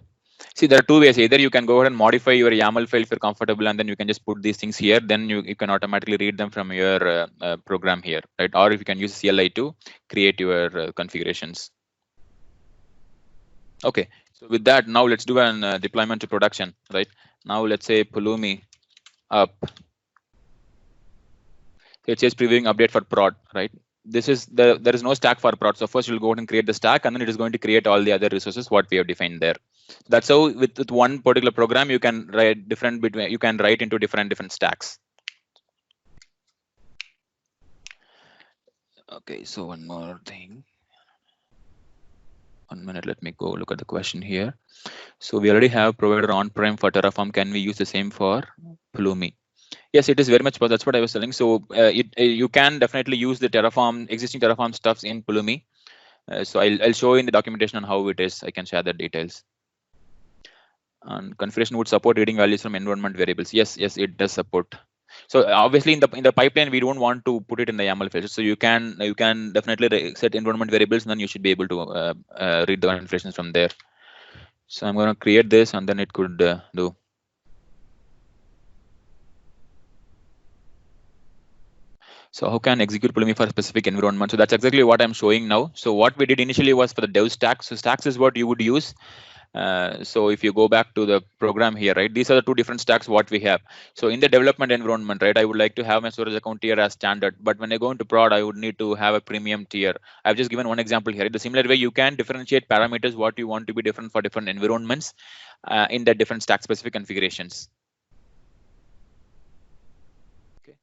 See, there are 2 ways. Either you can go ahead and modify your YAML file if you're comfortable, and then you can just put these things here. Then you can automatically read them from your program here, right? Or if you can use CLI to create your configurations. Okay, so with that, now let's do an deployment to production, right? Now let's say Pulumi up. So it says previewing update for prod, right? There is no stack for prod. So first you'll go ahead and create the stack, and then it is going to create all the other resources what we have defined there. That's how with one particular program you can write into different stacks. Okay, so one more thing. 1 minute, let me go look at the question here. So we already have provider on-prem for Terraform. Can we use the same for Pulumi? Yes, it is very much. That's what I was telling. So you can definitely use the existing Terraform stuffs in Pulumi. So I'll show you in the documentation on how it is. I can share the details. And configuration would support reading values from environment variables. Yes, it does support. So obviously in the pipeline we don't want to put it in the YAML file. So you can definitely set environment variables, and then you should be able to read the configurations from there. So I'm going to create this, and then it could do. So how can execute Pulumi for a specific environment? So that's exactly what I'm showing now. So what we did initially was for the dev stack. So stacks is what you would use. So if you go back to the program here, right, these are the two different stacks what we have. So in the development environment, right, I would like to have my storage account tier as standard, but when I go into prod, I would need to have a premium tier. I've just given one example here. The similar way you can differentiate parameters what you want to be different for different environments in the different stack specific configurations. Okay.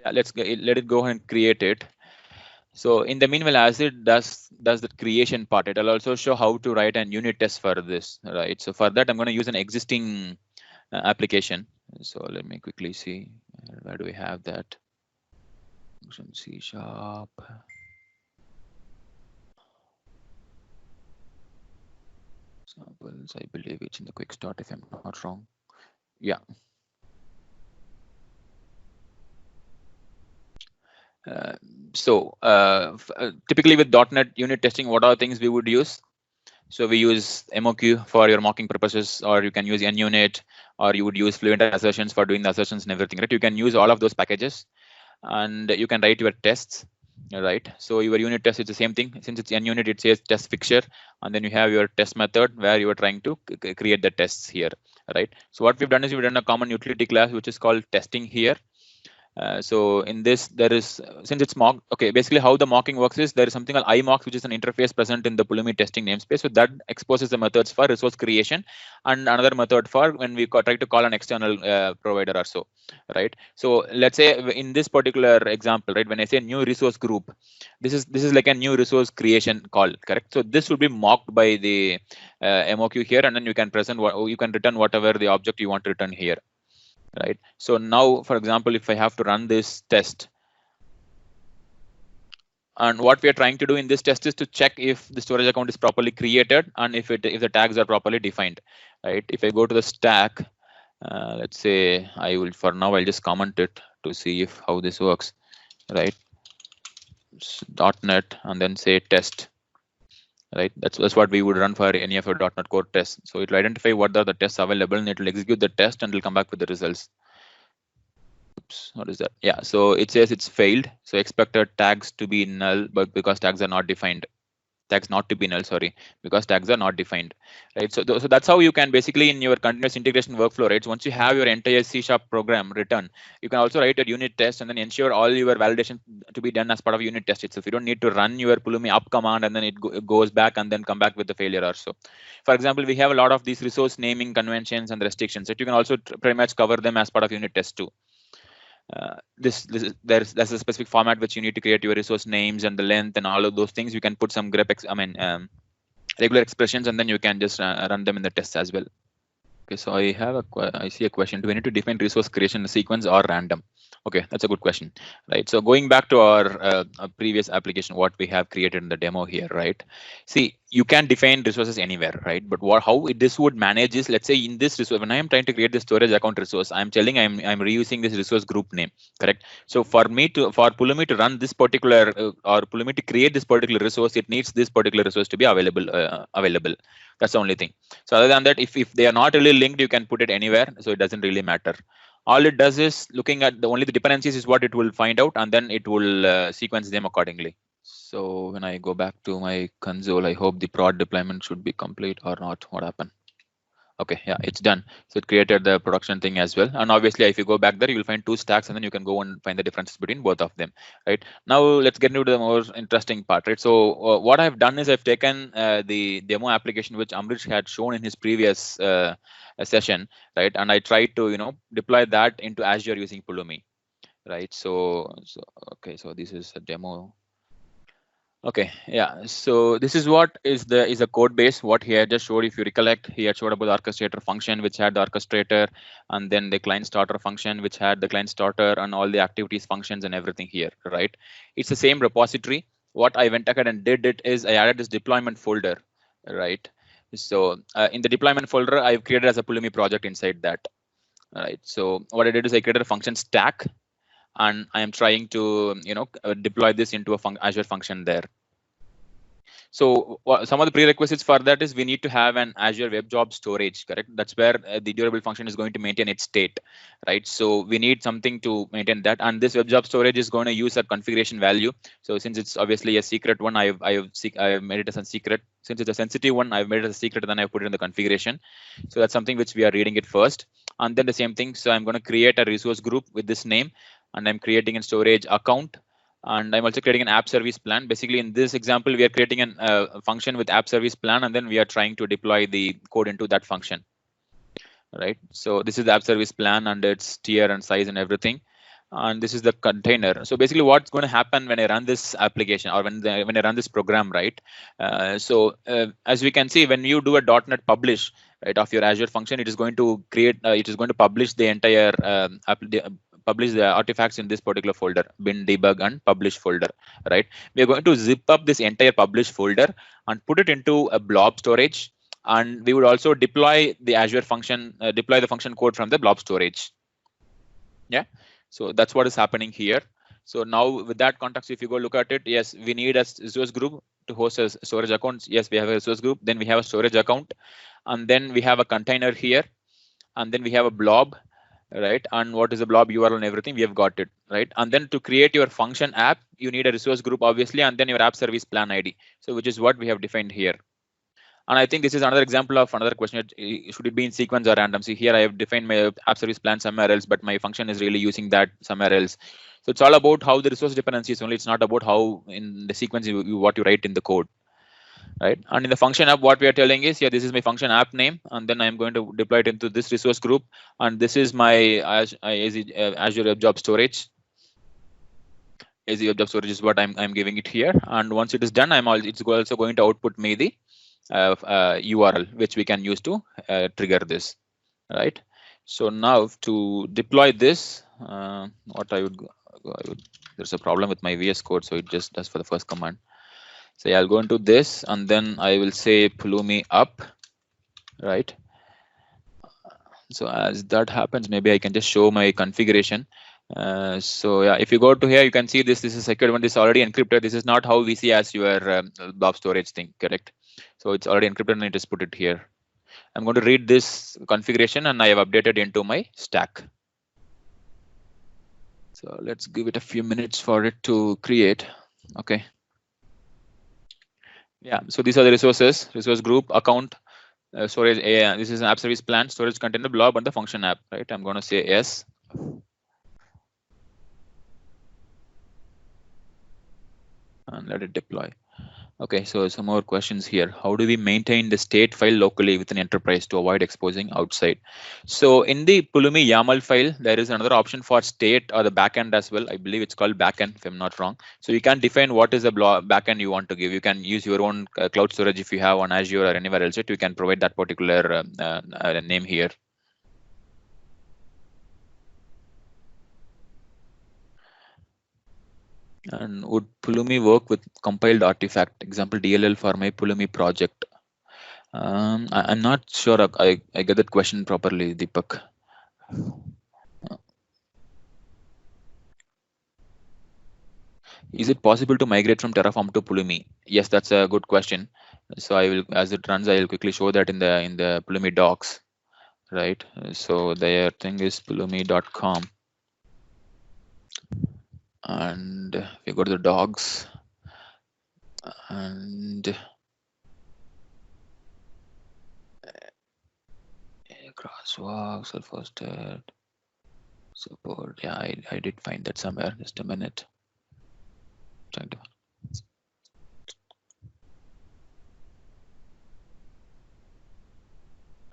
Yeah, let it go and create it. So in the meanwhile, as it does the creation part, it'll also show how to write an unit test for this, right? So for that, I'm going to use an existing application. So let me quickly see, where do we have that? Function C#. Samples, I believe it's in the quick start if I'm not wrong. Yeah. Typically with .NET unit testing, what are things we would use? So we use MOQ for your mocking purposes, or you can use NUnit, or you would use Fluent Assertions for doing the assertions and everything, right? You can use all of those packages, and you can write your tests, right? So your unit test is the same thing. Since it's NUnit, it says test fixture, and then you have your test method where you are trying to create the tests here, right? So what we've done is we've done a common utility class which is called testing here. So in this, there is, since it's mock, okay, basically how the mocking works is there is something called imocks, which is an interface present in the Pulumi testing namespace. So that exposes the methods for resource creation, and another method for when we try to call an external provider or so, right? So let's say in this particular example, right, when I say new resource group, this is like a new resource creation call, correct? So this will be mocked by the MOQ here, and then you can present what you can return whatever the object you want to return here. Right. So now, for example, if I have to run this test, and what we are trying to do in this test is to check if the storage account is properly created and if the tags are properly defined, right? If I go to the stack, let's say for now I'll just comment it to see if how this works, right? .NET and then say test, right? That's what we would run for any of our .NET Core tests. So it will identify what are the tests available, and it will execute the test and it'll come back with the results. Oops, what is that? Yeah, so it says it's failed. So expected tags to be null, but because tags are not defined. Tags not to be null, sorry, because tags are not defined, right? So that's how you can basically in your continuous integration workflow, right? So once you have your entire C# program written, you can also write a unit test and then ensure all your validation to be done as part of unit test itself. You don't need to run your Pulumi up command and then it goes back and then come back with the failure or so. For example, we have a lot of these resource naming conventions and restrictions that you can also pretty much cover them as part of unit test too. There's a specific format which you need to create your resource names and the length and all of those things. You can put some regular expressions, and then you can just run them in the tests as well. Okay, so I see a question. Do we need to define resource creation sequence or random? Okay, that's a good question, right? So going back to our previous application, what we have created in the demo here, right? See, you can define resources anywhere, right? But this would manage is, let's say in this resource, when I am trying to create the storage account resource, I'm telling I'm reusing this resource group name, correct? So for Pulumi to run this particular or Pulumi to create this particular resource, it needs this particular resource to be available. That's the only thing. So other than that, if they are not really linked, you can put it anywhere. So it doesn't really matter. All it does is looking at the dependencies is what it will find out, and then it will sequence them accordingly. So when I go back to my console, I hope the prod deployment should be complete or not. What happened? Okay, yeah, it's done. So it created the production thing as well. And obviously, if you go back there, you'll find two stacks, and then you can go and find the differences between both of them, right? Now, let's get into the more interesting part, right? So what I've done is I've taken the demo application, which Amrish had shown in his previous session, right? And I tried to, deploy that into Azure using Pulumi, right? So this is a demo. Okay, yeah. So this is what is a code base. What he had just showed, if you recollect, he had showed about the orchestrator function, which had the orchestrator, and then the client starter function, which had the client starter and all the activities, functions, and everything here, right? It's the same repository. What I went ahead and did it is I added this deployment folder, right? So in the deployment folder, I've created as a Pulumi project inside that, right? So what I did is I created a function stack, and I am trying to deploy this into a Azure function there. So some of the prerequisites for that is we need to have an Azure Web Job Storage, correct? That's where the durable function is going to maintain its state, right? So we need something to maintain that, and this Web Job Storage is going to use a configuration value. So since it's obviously a secret one, I have made it as a secret. Since it's a sensitive one, I've made it as a secret, and then I put it in the configuration. So that's something which we are reading it first, and then the same thing. So I'm going to create a resource group with this name, and I'm creating a storage account. And I'm also creating an app service plan. Basically, in this example, we are creating a function with app service plan, and then we are trying to deploy the code into that function, right? So this is the app service plan and its tier and size and everything. And this is the container. So basically, what's going to happen when I run this application or when I run this program, right? As we can see, when you do a .NET publish, right, of your Azure function, it is going to create, it is going to publish the entire publish the artifacts in this particular folder, bin debug and publish folder, right? We are going to zip up this entire publish folder and put it into a blob storage, and we would also deploy the Azure function, deploy the function code from the blob storage. Yeah, so that's what is happening here. So now with that context, if you go look at it, yes, we need a resource group to host a storage account. Yes, we have a resource group, then we have a storage account, and then we have a container here, and then we have a blob, right? And what is the blob URL and everything, we have got it, right? And then to create your function app, you need a resource group, obviously, and then your app service plan ID. So which is what we have defined here. And I think this is another example of another question. Should it be in sequence or random? See here, I have defined my app service plan somewhere else, but my function is really using that somewhere else. So it's all about how the resource dependency is only. It's not about how in the sequence what you write in the code, right? And in the function app, what we are telling is, yeah, this is my function app name, and then I'm going to deploy it into this resource group, and this is my Azure Web Job Storage. Azure Web Job Storage is what I'm giving it here, and once it is done, it's also going to output me the URL which we can use to trigger this, right? So now to deploy this, what I would there's a problem with my VS Code, so it just does for the first command. So yeah, I'll go into this, and then I will say Pulumi up, right? So as that happens, maybe I can just show my configuration. So yeah, if you go to here, you can see this is a secured one. This is already encrypted. This is not how we see as your blob storage thing, correct? So it's already encrypted, and I just put it here. I'm going to read this configuration, and I have updated into my stack. So let's give it a few minutes for it to create. Okay. Yeah, so these are the resources: resource group, account, storage. This is an app service plan, storage container, blob, and the function app, right? I'm going to say yes. And let it deploy. Okay, so some more questions here. How do we maintain the state file locally within enterprise to avoid exposing outside? So in the Pulumi YAML file, there is another option for state or the backend as well. I believe it's called backend, if I'm not wrong. So you can define what is the backend you want to give. You can use your own cloud storage if you have on Azure or anywhere else. You can provide that particular name here. And would Pulumi work with compiled artifact? Example DLL for my Pulumi project. I'm not sure I get that question properly, Deepak. Is it possible to migrate from Terraform to Pulumi? Yes, that's a good question. So I will, as it runs, I will quickly show that in the Pulumi docs, right? So their thing is pulumi.com. And we go to the dogs, and crosswalk, self-hosted support. Yeah, I did find that somewhere. Just a minute. Trying to.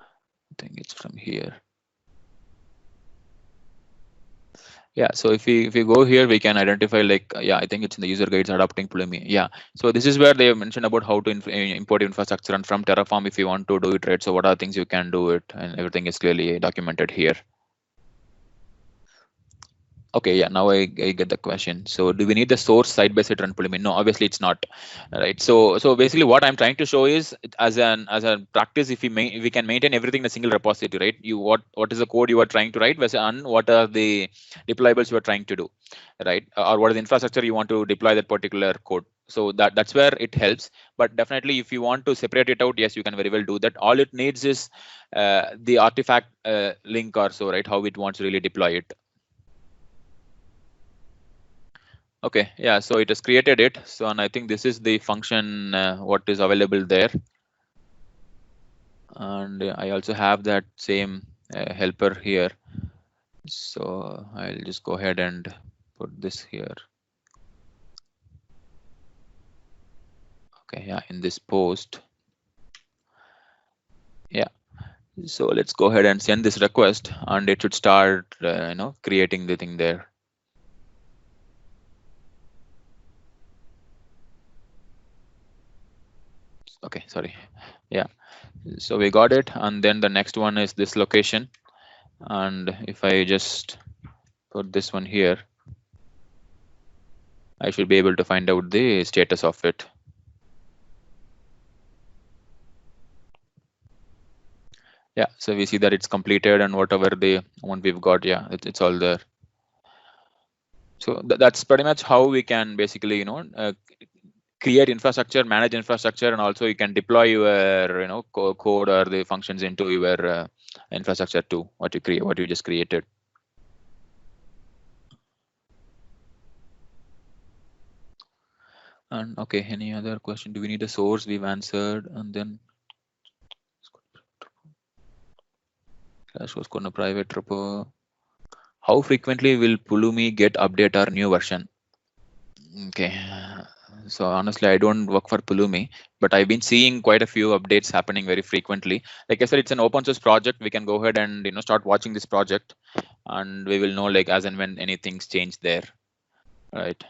I think it's from here. Yeah, so if we go here, we can identify, like, yeah, I think it's in the user guides adopting Pulumi. Yeah, so this is where they mentioned about how to import infrastructure and from Terraform if you want to do it, right? So what are things you can do it, and everything is clearly documented here. Okay, yeah, now I get the question. So do we need the source side by side run Pulumi? No, obviously it's not, right? So basically what I'm trying to show is as a practice, if we can maintain everything in a single repository, right? What is the code you are trying to write, and what are the deployables you are trying to do, right? Or what is the infrastructure you want to deploy that particular code. So that's where it helps. But definitely, if you want to separate it out, yes, you can very well do that. All it needs is the artifact link or so, right? How it wants to really deploy it. Okay, yeah, so it has created it. So, and I think this is the function what is available there. And I also have that same helper here. So I'll just go ahead and put this here. Okay, yeah, in this post. Yeah, so let's go ahead and send this request, and it should start, creating the thing there. Okay, sorry. Yeah, so we got it, and then the next one is this location. And if I just put this one here, I should be able to find out the status of it. Yeah, so we see that it's completed, and whatever the one we've got, yeah, it's all there. So that's pretty much how we can basically, create infrastructure, manage infrastructure, and also you can deploy your, code or the functions into your infrastructure too. What you just created. And okay, any other question? Do we need a source? We've answered, and then source code in a private repo. How frequently will Pulumi get update or new version? Okay, so honestly, I don't work for Pulumi, but I've been seeing quite a few updates happening very frequently. Like I said, it's an open source project. We can go ahead and start watching this project, and we will know like as and when anything's changed there, right?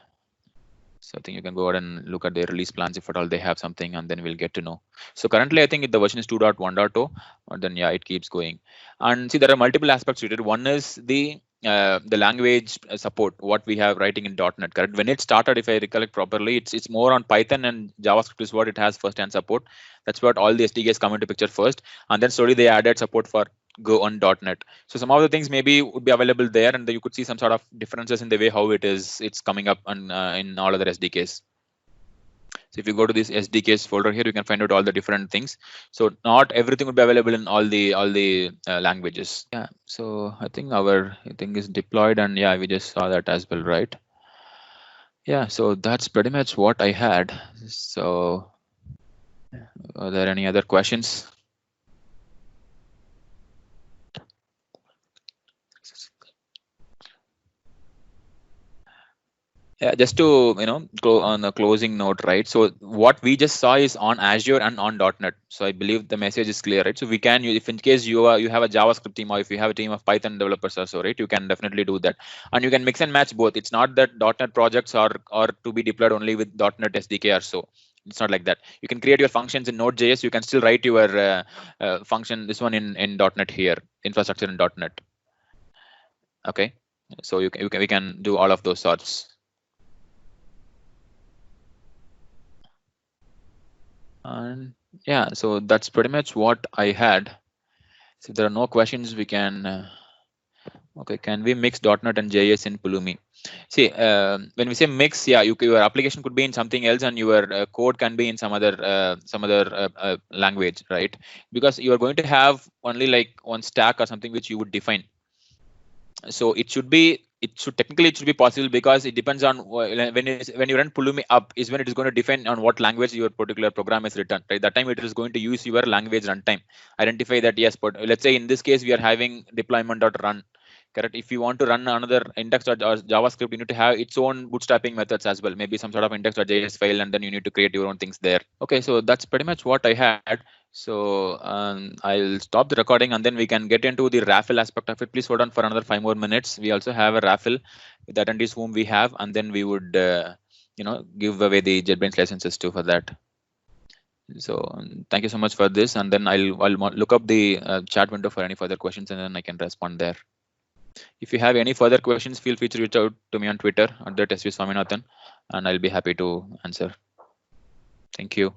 So I think you can go ahead and look at their release plans if at all they have something, and then we'll get to know. So currently, I think the version is 2.1.0, and then yeah, it keeps going. And see, there are multiple aspects to it. One is the language support, what we have writing in .NET. Correct. When it started, if I recollect properly, it's more on Python, and JavaScript is what it has first-hand support. That's what all the SDKs come into picture first, and then slowly they added support for Go on .NET. So some of the things maybe would be available there, and you could see some sort of differences in the way how it's coming up on, in all other SDKs. So if you go to this SDKs folder here, you can find out all the different things. So not everything would be available in all the languages. Yeah. So I think our thing is deployed, and yeah, we just saw that as well, right? Yeah. So that's pretty much what I had. So are there any other questions? Yeah, just to on a closing note, right? So what we just saw is on Azure and on .NET. So I believe the message is clear, right? So we can, if in case you have a JavaScript team, or if you have a team of Python developers or so, right? You can definitely do that, and you can mix and match both. It's not that .NET projects are to be deployed only with .NET SDK or so. It's not like that. You can create your functions in Node.js. You can still write your function, this one in .NET here, infrastructure in .NET. Okay, so we can do all of those sorts. And yeah, so that's pretty much what I had. So if there are no questions, we can. Okay, can we mix .NET and JS in Pulumi? See, when we say mix, yeah, your application could be in something else, and your code can be in some other language, right? Because you are going to have only like one stack or something which you would define. So it should technically be possible, because it depends on when you run Pulumi up is when it is going to define on what language your particular program is written, right? That time it is going to use your language runtime, identify that, yes, but let's say in this case we are having deployment.run. Correct. If you want to run another index or JavaScript, you need to have its own bootstrapping methods as well. Maybe some sort of index.js file, and then you need to create your own things there. Okay, so that's pretty much what I had. So I'll stop the recording, and then we can get into the raffle aspect of it. Please hold on for another 5 more minutes. We also have a raffle with attendees whom we have, and then we would give away the JetBrains licenses too for that. So thank you so much for this, and then I'll look up the chat window for any further questions, and then I can respond there. If you have any further questions, feel free to reach out to me on Twitter @SV Swaminathan, and I'll be happy to answer. Thank you.